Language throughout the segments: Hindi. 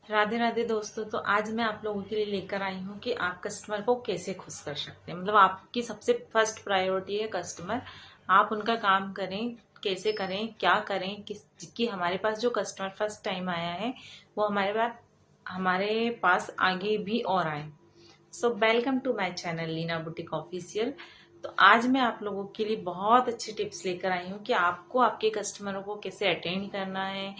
राधे राधे दोस्तों। तो आज मैं आप लोगों के लिए लेकर आई हूँ कि आप कस्टमर को कैसे खुश कर सकते हैं। मतलब आपकी सबसे फर्स्ट प्रायोरिटी है कस्टमर। आप उनका काम करें, कैसे करें, क्या करें, कि हमारे पास जो कस्टमर फर्स्ट टाइम आया है वो हमारे पास आगे भी और आए। So welcome to my channel Leena boutique official. तो आज मैं आप लोगों के लिए बहुत अच्छी टिप्स लेकर आई हूँ कि आपको आपके कस्टमरों को कैसे अटेंड करना है,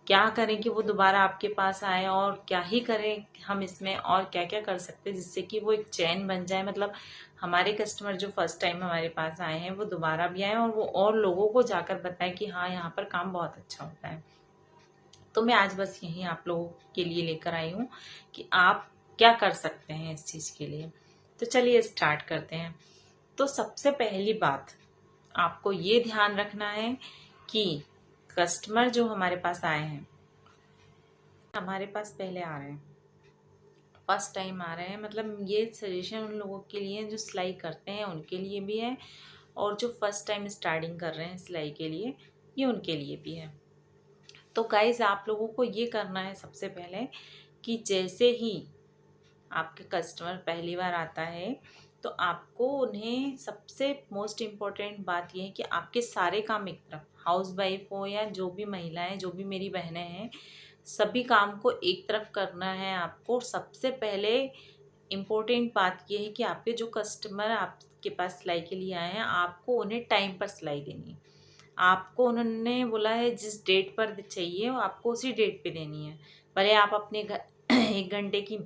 क्या करें कि वो दोबारा आपके पास आए, और क्या ही करें हम इसमें, और क्या क्या कर सकते हैं जिससे कि वो एक चैन बन जाए। मतलब हमारे कस्टमर जो फर्स्ट टाइम हमारे पास आए हैं वो दोबारा भी आए और वो और लोगों को जाकर बताएं कि हाँ, यहाँ पर काम बहुत अच्छा होता है। तो मैं आज बस यही आप लोगों के लिए लेकर आई हूँ कि आप क्या कर सकते हैं इस चीज के लिए। तो चलिए स्टार्ट करते हैं। तो सबसे पहली बात आपको ये ध्यान रखना है कि कस्टमर जो हमारे पास आए हैं, हमारे पास पहले आ रहे हैं, फर्स्ट टाइम आ रहे हैं, मतलब ये सजेशन उन लोगों के लिए है जो सिलाई करते हैं उनके लिए भी है, और जो फर्स्ट टाइम स्टार्टिंग कर रहे हैं सिलाई के लिए ये उनके लिए भी है। तो गाइज आप लोगों को ये करना है सबसे पहले कि जैसे ही आपके कस्टमर पहली बार आता है तो आपको उन्हें सबसे मोस्ट इम्पोर्टेंट बात यह है कि आपके सारे काम एक तरफ, हाउस वाइफ हो या जो भी महिलाएं, जो भी मेरी बहनें हैं, सभी काम को एक तरफ करना है आपको। सबसे पहले इम्पोर्टेंट बात यह है कि आपके जो कस्टमर आपके पास सिलाई के लिए आए हैं आपको उन्हें टाइम पर सिलाई देनी है। आपको उन्होंने बोला है जिस डेट पर चाहिए वो आपको उसी डेट पे देनी है। भले आप अपने घर 1 घंटे की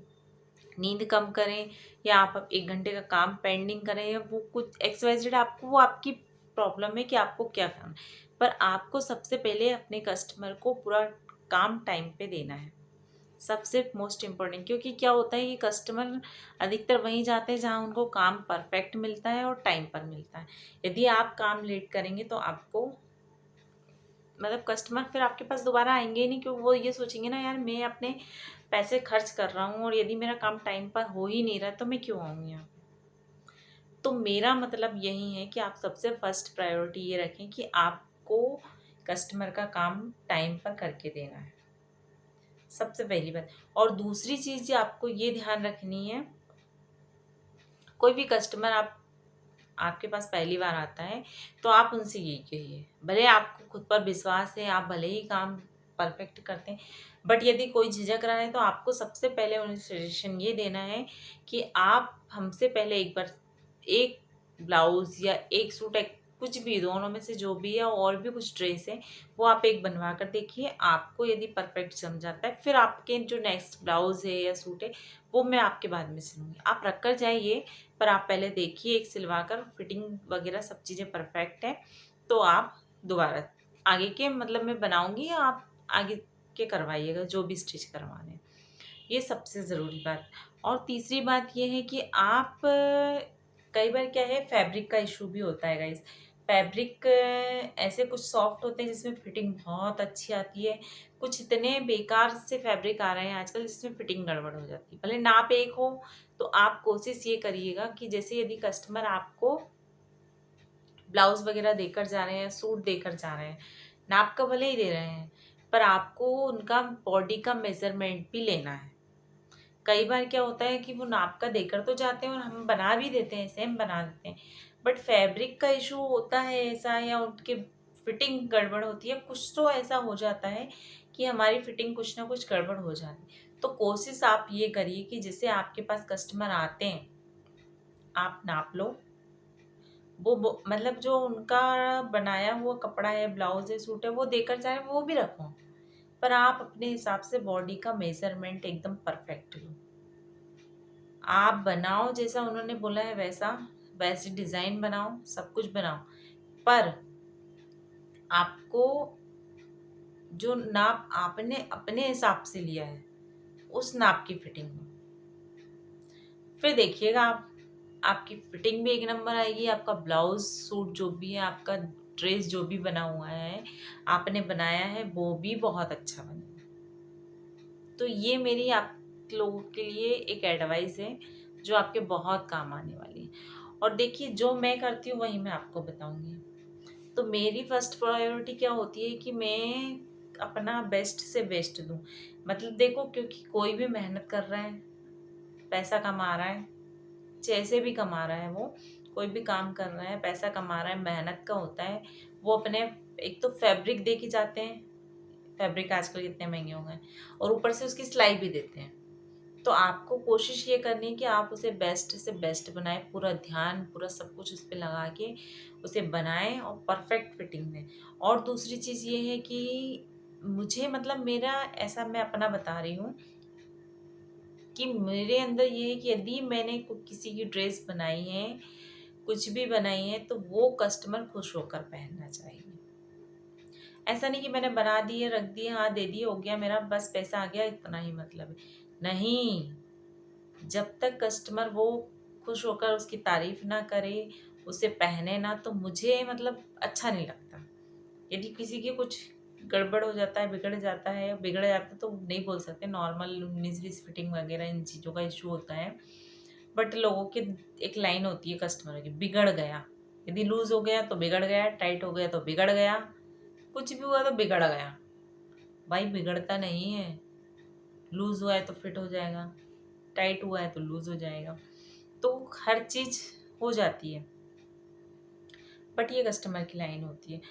नींद कम करें या आप 1 घंटे का काम पेंडिंग करें या वो कुछ एक्सवाइजेड, आपको वो आपकी प्रॉब्लम है कि आपको क्या करना है, पर आपको सबसे पहले अपने कस्टमर को पूरा काम टाइम पे देना है। सबसे मोस्ट इम्पोर्टेंट, क्योंकि क्या होता है कि कस्टमर अधिकतर वहीं जाते हैं जहाँ उनको काम परफेक्ट मिलता है और टाइम पर मिलता है। यदि आप काम लेट करेंगे तो आपको, मतलब कस्टमर फिर आपके पास दोबारा आएंगे ही नहीं, क्योंकि वो ये सोचेंगे ना, यार मैं अपने पैसे खर्च कर रहा हूँ और यदि मेरा काम टाइम पर हो ही नहीं रहा तो मैं क्यों आऊँ यहाँ। तो मेरा मतलब यही है कि आप सबसे फर्स्ट प्रायोरिटी ये रखें कि आपको कस्टमर का काम टाइम पर करके देना है, सबसे पहली बात। और दूसरी चीज़ आपको ये ध्यान रखनी है, कोई भी कस्टमर आपके पास पहली बार आता है तो आप उनसे यही कहिए, भले आपको खुद पर विश्वास है, आप भले ही काम परफेक्ट करते हैं, बट यदि कोई झिझक रहा है तो आपको सबसे पहले उन्हें सजेशन ये देना है कि आप हमसे पहले एक बार एक ब्लाउज या एक सूट, एक कुछ भी, दोनों में से जो भी है, और भी कुछ ड्रेस है वो आप एक बनवा कर देखिए। आपको यदि परफेक्ट जम जाता है फिर आपके जो नेक्स्ट ब्लाउज है या सूट है वो मैं आपके बाद में सिलूंगी, आप रख कर जाइए। पर आप पहले देखिए एक सिलवा कर, फिटिंग वगैरह सब चीज़ें परफेक्ट है तो आप दोबारा आगे के, मतलब मैं बनाऊंगी, आप आगे के करवाइएगा जो भी स्टिच करवाने हैं। ये सबसे ज़रूरी बात। और तीसरी बात ये है कि आप कई बार क्या है, फैब्रिक का इशू भी होता है गाइस। फैब्रिक ऐसे कुछ सॉफ्ट होते हैं जिसमें फिटिंग बहुत अच्छी आती है, कुछ इतने बेकार से फैब्रिक आ रहे हैं आजकल जिसमें फिटिंग गड़बड़ हो जाती है। भले नाप एक हो तो आप कोशिश ये करिएगा कि जैसे यदि कस्टमर आपको ब्लाउज वगैरह देकर जा रहे हैं, सूट देकर जा रहे हैं, नाप का भले ही दे रहे हैं, पर आपको उनका बॉडी का मेजरमेंट भी लेना है। कई बार क्या होता है कि वो नाप का देकर तो जाते हैं और हम बना भी देते हैं, सेम बना देते हैं, बट फैब्रिक का इशू होता है ऐसा, या उनके फिटिंग गड़बड़ होती है, कुछ तो ऐसा हो जाता है कि हमारी फिटिंग कुछ ना कुछ गड़बड़ हो जाती है। तो कोशिश आप ये करिए कि जैसे आपके पास कस्टमर आते हैं आप नाप लो, वो मतलब जो उनका बनाया हुआ कपड़ा है, ब्लाउज है, सूट है, वो देकर जाए वो भी रखो, पर आप अपने हिसाब से बॉडी का मेजरमेंट एकदम परफेक्ट लो। आप बनाओ जैसा उन्होंने बोला है वैसा, वैसे डिजाइन बनाओ, सब कुछ बनाओ, पर आपको जो नाप आपने अपने हिसाब से लिया है उस नाप की फिटिंग हो। फिर देखिएगा आप, आपकी फिटिंग भी एक नंबर आएगी, आपका ब्लाउज सूट जो भी है, आपका ड्रेस जो भी बना हुआ है, आपने बनाया है, वो भी बहुत अच्छा बनेगा। तो ये मेरी आप लोगों के लिए एक एडवाइस है जो आपके बहुत काम आने वाली है। और देखिए जो मैं करती हूँ वही मैं आपको बताऊंगी। तो मेरी फर्स्ट प्रायोरिटी क्या होती है कि मैं अपना बेस्ट से बेस्ट दूं। मतलब देखो, क्योंकि कोई भी मेहनत कर रहा है, पैसा कमा रहा है, जैसे भी कमा रहा है, वो कोई भी काम कर रहा है, पैसा कमा रहा है, मेहनत का होता है। वो अपने एक तो फैब्रिक दे के जाते हैं, फैब्रिक आजकल कितने महंगे हो गए, और ऊपर से उसकी सिलाई भी देते हैं। तो आपको कोशिश ये करनी है कि आप उसे बेस्ट से बेस्ट बनाएं, पूरा ध्यान, पूरा सब कुछ उस पर लगा के उसे बनाएं और परफेक्ट फिटिंग दें। और दूसरी चीज़ ये है कि मुझे, मतलब मेरा ऐसा, मैं अपना बता रही हूँ कि मेरे अंदर ये है कि यदि मैंने किसी की ड्रेस बनाई है, कुछ भी बनाई है, तो वो कस्टमर खुश होकर पहनना चाहिए। ऐसा नहीं कि मैंने बना दिए, रख दिए, हाँ दे दिए, हो गया मेरा, बस पैसा आ गया, इतना ही मतलब है। नहीं, जब तक कस्टमर वो खुश होकर उसकी तारीफ ना करे, उसे पहने ना, तो मुझे मतलब अच्छा नहीं लगता। यदि किसी की कुछ गड़बड़ हो जाता है, बिगड़ जाता है, तो नहीं बोल सकते, नॉर्मल 19-20 फिटिंग वगैरह इन चीज़ों का इशू होता है। बट लोगों की एक लाइन होती है कस्टमर की, बिगड़ गया। यदि लूज हो गया तो बिगड़ गया, टाइट हो गया तो बिगड़ गया, कुछ भी हुआ तो बिगड़ गया। भाई बिगड़ता नहीं है, लूज हुआ है तो फिट हो जाएगा, टाइट हुआ है तो लूज हो जाएगा, तो हर चीज हो जाती है। बट ये कस्टमर की लाइन होती है।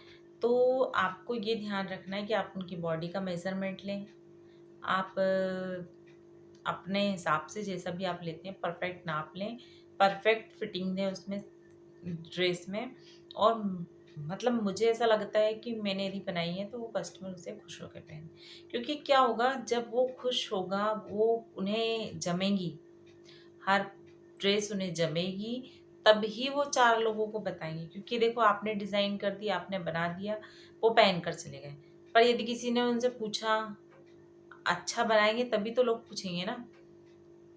तो आपको ये ध्यान रखना है कि आप उनकी बॉडी का मेजरमेंट लें। आप अपने हिसाब से जैसा भी आप लेते हैं परफेक्ट नाप लें, परफेक्ट फिटिंग दें उसमें, ड्रेस में। और मतलब मुझे ऐसा लगता है कि मैंने यदि बनाई है तो वो कस्टमर उसे खुश होकर पहने। क्योंकि क्या होगा, जब वो खुश होगा, वो उन्हें जमेगी, हर ड्रेस उन्हें जमेगी, तब ही वो 4 लोगों को बताएंगे। क्योंकि देखो, आपने डिज़ाइन कर दिया, आपने बना दिया, वो पहन कर चले गए। पर यदि किसी ने उनसे पूछा, अच्छा बनाएंगे तभी तो लोग पूछेंगे ना।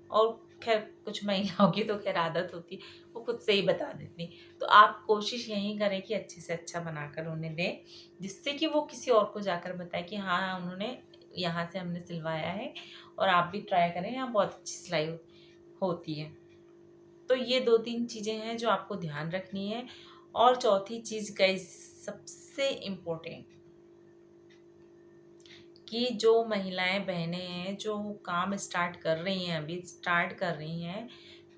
और खैर कुछ महिलाओं की तो खैर आदत होती है, वो खुद से ही बता देती। तो आप कोशिश यही करें कि अच्छे से अच्छा बनाकर उन्हें दें, जिससे कि वो किसी और को जाकर बताए कि हाँ उन्होंने यहाँ से हमने सिलवाया है, और आप भी ट्राई करें, यहाँ बहुत अच्छी सिलाई होती है। तो ये 2-3 चीज़ें हैं जो आपको ध्यान रखनी है। और चौथी चीज़ गाइस, सबसे इम्पोर्टेंट, कि जो महिलाएं बहनें हैं जो काम स्टार्ट कर रही हैं, अभी स्टार्ट कर रही हैं,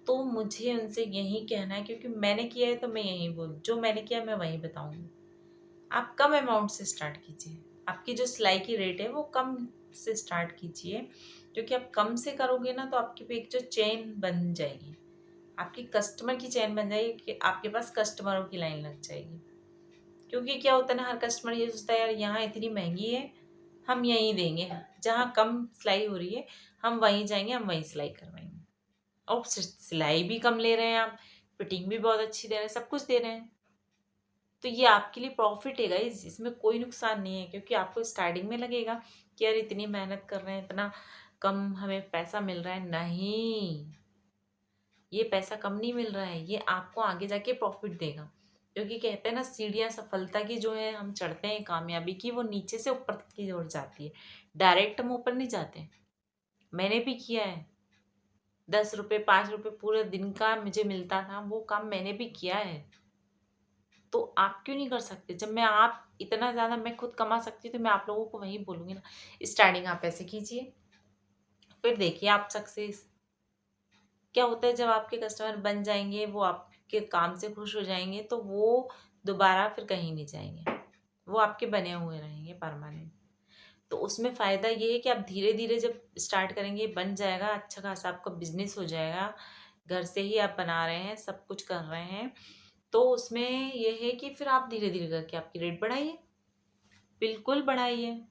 तो मुझे उनसे यही कहना है, क्योंकि मैंने किया है तो मैं यही बोल, जो मैंने किया मैं वही बताऊंगी। आप कम अमाउंट से स्टार्ट कीजिए, आपकी जो सिलाई की रेट है वो कम से स्टार्ट कीजिए। क्योंकि आप कम से करोगे ना, तो आपकी एक जो चेन बन जाएगी, आपकी कस्टमर की चेन बन जाएगी, कि आपके पास कस्टमरों की लाइन लग जाएगी। क्योंकि क्या होता है ना, हर कस्टमर ये सोचता है यार यहाँ इतनी महंगी है, हम यहीं देंगे, जहाँ कम सिलाई हो रही है हम वहीं जाएंगे, हम वहीं सिलाई करवाएंगे। और सिलाई भी कम ले रहे हैं आप, फिटिंग भी बहुत अच्छी दे रहे हैं, सब कुछ दे रहे हैं, तो ये आपके लिए प्रॉफिट है गाइस, इसमें कोई नुकसान नहीं है। क्योंकि आपको स्टार्टिंग में लगेगा कि यार इतनी मेहनत कर रहे हैं, इतना कम हमें पैसा मिल रहा है। नहीं, ये पैसा कम नहीं मिल रहा है, ये आपको आगे जाके प्रॉफिट देगा। क्योंकि कहते हैं ना, सीढ़ियाँ सफलता की जो है, हम चढ़ते हैं कामयाबी की, वो नीचे से ऊपर की ओर जाती है, डायरेक्ट हम ऊपर नहीं जाते। मैंने भी किया है, 10 रुपये 5 रुपये पूरे दिन का मुझे मिलता था, वो काम मैंने भी किया है। तो आप क्यों नहीं कर सकते? जब मैं, आप इतना ज़्यादा मैं खुद कमा सकती हूँ, तो मैं आप लोगों को वही बोलूँगी ना, स्टार्टिंग आप ऐसे कीजिए, फिर देखिए आप सक्सेस। क्या होता है, जब आपके कस्टमर बन जाएंगे, वो आपके काम से खुश हो जाएंगे, तो वो दोबारा फिर कहीं नहीं जाएंगे, वो आपके बने हुए रहेंगे परमानेंट। तो उसमें फ़ायदा ये है कि आप धीरे धीरे जब स्टार्ट करेंगे, बन जाएगा, अच्छा खासा आपका बिजनेस हो जाएगा, घर से ही आप बना रहे हैं, सब कुछ कर रहे हैं, तो उसमें यह है कि फिर आप धीरे धीरे करके आपकी रेट बढ़ाइए, बिल्कुल बढ़ाइए।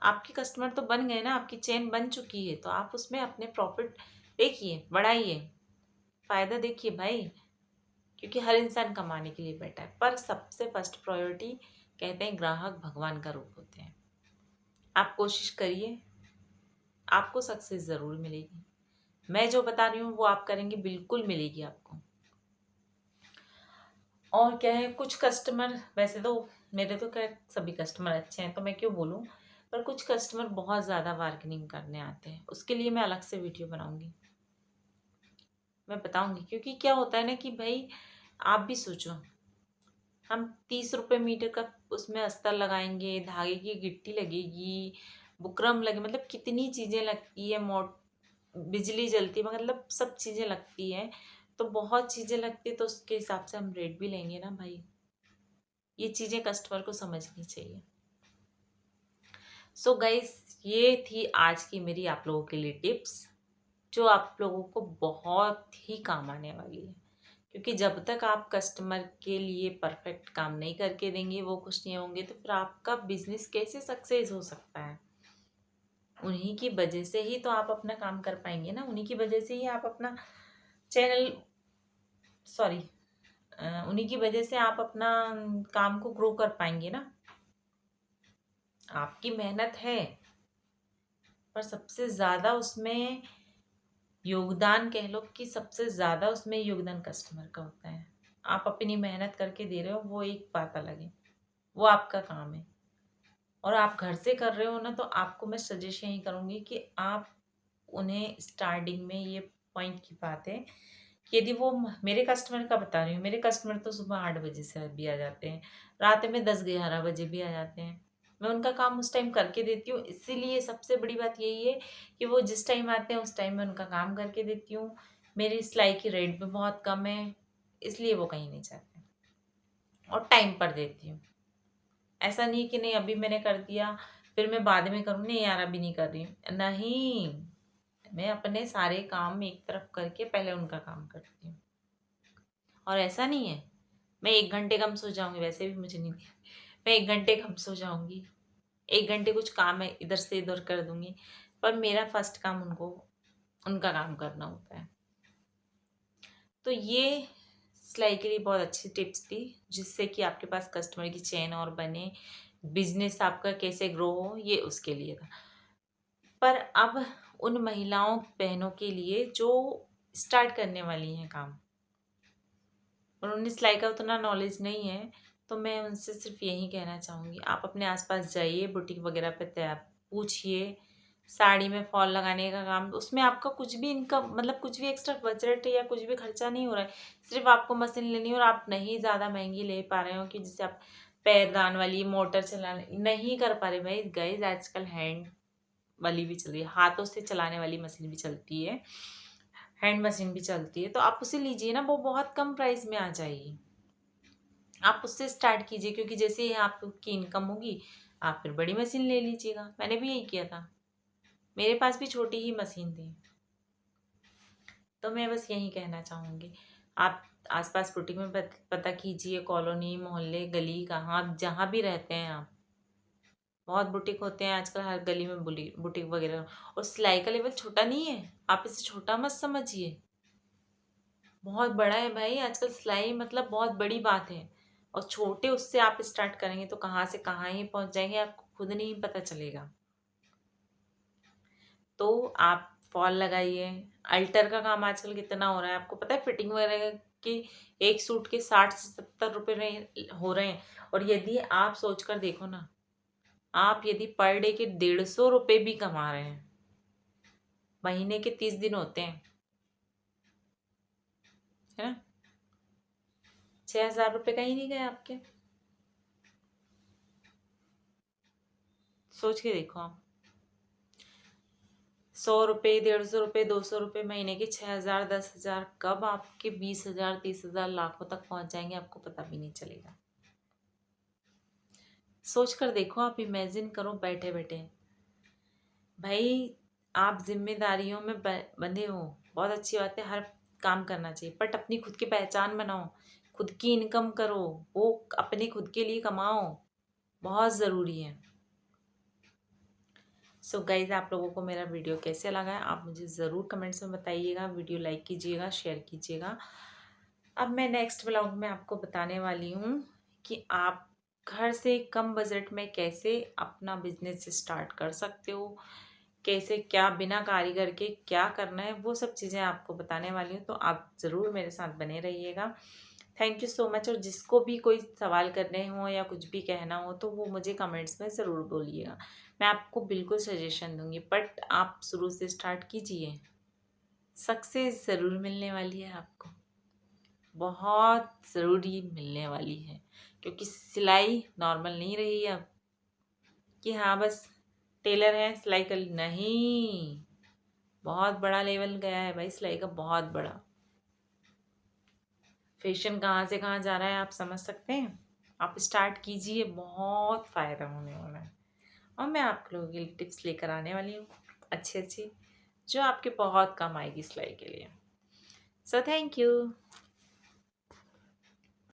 आपके कस्टमर तो बन गए ना, आपकी चेन बन चुकी है, तो आप उसमें अपने प्रॉफिट देखिए, बढ़ाइए, फायदा देखिए भाई। क्योंकि हर इंसान कमाने के लिए बैठा है, पर सबसे फर्स्ट प्रायोरिटी, कहते हैं ग्राहक भगवान का रूप होते हैं। आप कोशिश करिए, आपको सक्सेस ज़रूर मिलेगी। मैं जो बता रही हूँ वो आप करेंगे, बिल्कुल मिलेगी आपको। और क्या है, कुछ कस्टमर, वैसे तो मेरे तो क्या सभी कस्टमर अच्छे हैं, तो मैं क्यों बोलूँ, पर कुछ कस्टमर बहुत ज़्यादा बार्गेनिंग करने आते हैं, उसके लिए मैं अलग से वीडियो बनाऊंगी, मैं बताऊंगी। क्योंकि क्या होता है ना कि भाई, आप भी सोचो, हम 30 रुपये मीटर का उसमें अस्तर लगाएंगे, धागे की गिट्टी लगेगी, बुकरम लगे, मतलब कितनी चीज़ें लगती है, बिजली जलती है, मतलब सब चीज़ें लगती है। तो बहुत चीज़ें लगती है, तो उसके हिसाब से हम रेट भी लेंगे ना भाई। ये चीज़ें कस्टमर को समझनी चाहिए। सो गाइस, ये थी आज की मेरी आप लोगों के लिए टिप्स, जो आप लोगों को बहुत ही काम आने वाली है। क्योंकि जब तक आप कस्टमर के लिए परफेक्ट काम नहीं करके देंगे, वो खुश नहीं होंगे, तो फिर आपका बिजनेस कैसे सक्सेस हो सकता है। उन्हीं की वजह से ही तो आप अपना काम कर पाएंगे ना, उन्हीं की वजह से ही आप अपना चैनल, सॉरी, उन्हीं की वजह से आप अपना काम को ग्रो कर पाएंगे ना। आपकी मेहनत है, पर सबसे ज़्यादा उसमें योगदान, कह लो कि सबसे ज़्यादा उसमें योगदान कस्टमर का होता है। आप अपनी मेहनत करके दे रहे हो, वो एक बात अलग है, वो आपका काम है। और आप घर से कर रहे हो ना, तो आपको मैं सजेस्ट यही करूँगी कि आप उन्हें स्टार्टिंग में ये पॉइंट की बात है कि यदि वो मेरे कस्टमर का बता रही हूँ, मेरे कस्टमर तो सुबह 8 बजे से भी आ जाते हैं, रात में 10-11 बजे भी आ जाते हैं। मैं उनका काम उस टाइम करके देती हूँ, इसीलिए सबसे बड़ी बात यही है कि वो जिस टाइम आते हैं उस टाइम मैं उनका काम करके देती हूँ। मेरी सिलाई की रेट भी बहुत कम है, इसलिए वो कहीं नहीं जाते, और टाइम पर देती हूँ। ऐसा नहीं कि नहीं अभी मैंने कर दिया फिर मैं बाद में करूँ, नहीं यार अभी नहीं कर रही हूँ, नहीं, मैं अपने सारे काम एक तरफ करके पहले उनका काम करती हूँ। और ऐसा नहीं है मैं 1 घंटे कम सो जाऊंगी, वैसे भी मुझे नहीं, मैं 1 घंटे कम सो जाऊंगी, 1 घंटे कुछ काम है इधर से इधर कर दूंगी, पर मेरा फर्स्ट काम उनको उनका काम करना होता है। तो ये सिलाई के लिए बहुत अच्छी टिप्स थी, जिससे कि आपके पास कस्टमर की चेन और बने, बिजनेस आपका कैसे ग्रो हो, ये उसके लिए था। पर अब उन महिलाओं बहनों के लिए जो स्टार्ट करने वाली हैं काम, और उन्हें सिलाई का उतना नॉलेज नहीं है, तो मैं उनसे सिर्फ यही कहना चाहूँगी, आप अपने आसपास जाइए, बुटीक वगैरह पे तैयार पूछिए, साड़ी में फॉल लगाने का काम, उसमें आपका कुछ भी इनकम, मतलब कुछ भी एक्स्ट्रा बजट या कुछ भी खर्चा नहीं हो रहा है। सिर्फ आपको मशीन लेनी है, और आप नहीं ज़्यादा महंगी ले पा रहे हो कि जिससे आप पैरदान वाली मोटर चलाने नहीं कर पा रहे। भाई गाइस, आजकल हैंड वाली भी चल रही है, हाथों से चलाने वाली मशीन भी चलती है, हैंड मशीन भी चलती है, तो आप उसे लीजिए ना, वो बहुत कम प्राइस में आ जाएगी। आप उससे स्टार्ट कीजिए, क्योंकि जैसे ही आपकी इनकम होगी आप फिर बड़ी मशीन ले लीजिएगा। मैंने भी यही किया था, मेरे पास भी छोटी ही मशीन थी। तो मैं बस यही कहना चाहूँगी, आप आसपास बुटीक में पता कीजिए, कॉलोनी, मोहल्ले, गली, कहाँ जहाँ भी रहते हैं आप, बहुत बुटीक होते हैं आजकल, हर गली में बुटीक वगैरह। और सिलाई का लेवल छोटा नहीं है, आप इसे छोटा मत समझिए, बहुत बड़ा है भाई। आजकल सिलाई मतलब बहुत बड़ी बात है, और छोटे उससे आप स्टार्ट करेंगे तो कहाँ से कहाँ ही पहुंच जाएंगे, आपको खुद नहीं पता चलेगा। तो आप फॉल लगाइए। अल्टर का काम आजकल कितना हो रहा है आपको पता है, फिटिंग वगैरह की एक सूट के 60 से 70 रुपये हो रहे हैं। और यदि आप सोच कर देखो ना, आप यदि पर डे के 150 रुपये भी कमा रहे हैं, महीने के 30 दिन होते हैं, है ना, 6,000 रुपये कहीं नहीं गए आपके। सोच के देखो आप, 100 रुपये, 150 रुपये, 200 रुपये, महीने के 6,000, 10,000, कब आपके 20,000, 30,000, लाखों तक पहुंच जाएंगे आपको पता भी नहीं चलेगा। सोच कर देखो, आप इमेजिन करो बैठे बैठे। भाई आप जिम्मेदारियों में बंधे हो, बहुत अच्छी बात है, हर काम करना चाहिए, बट अपनी खुद की पहचान बनाओ, खुद की इनकम करो, वो अपने खुद के लिए कमाओ, बहुत ज़रूरी है। सो गाइज, आप लोगों को मेरा वीडियो कैसे लगा है आप मुझे ज़रूर कमेंट्स में बताइएगा, वीडियो लाइक कीजिएगा, शेयर कीजिएगा। अब मैं नेक्स्ट व्लॉग में आपको बताने वाली हूँ कि आप घर से कम बजट में कैसे अपना बिजनेस स्टार्ट कर सकते हो, कैसे, क्या बिना कारीगर के क्या करना है, वो सब चीज़ें आपको बताने वाली हूँ। तो आप ज़रूर मेरे साथ बने रहिएगा। Thank you so much. और जिसको भी कोई सवाल करने हो या कुछ भी कहना हो तो वो मुझे कमेंट्स में ज़रूर बोलिएगा, मैं आपको बिल्कुल सजेशन दूंगी। बट आप शुरू से स्टार्ट कीजिए, सक्सेस ज़रूर मिलने वाली है आपको, बहुत ज़रूरी मिलने वाली है, क्योंकि सिलाई नॉर्मल नहीं रही अब कि हाँ बस टेलर है सिलाई कर नहीं, बहुत बड़ा लेवल गया है भाई सिलाई का, बहुत बड़ा। फैशन कहाँ से कहाँ जा रहा है आप समझ सकते हैं। आप स्टार्ट कीजिए, बहुत फ़ायदा होने वाला है। और मैं आप लोगों के लिए टिप्स लेकर आने वाली हूँ अच्छी अच्छी, जो आपके बहुत काम आएगी सिलाई के लिए। So thank you.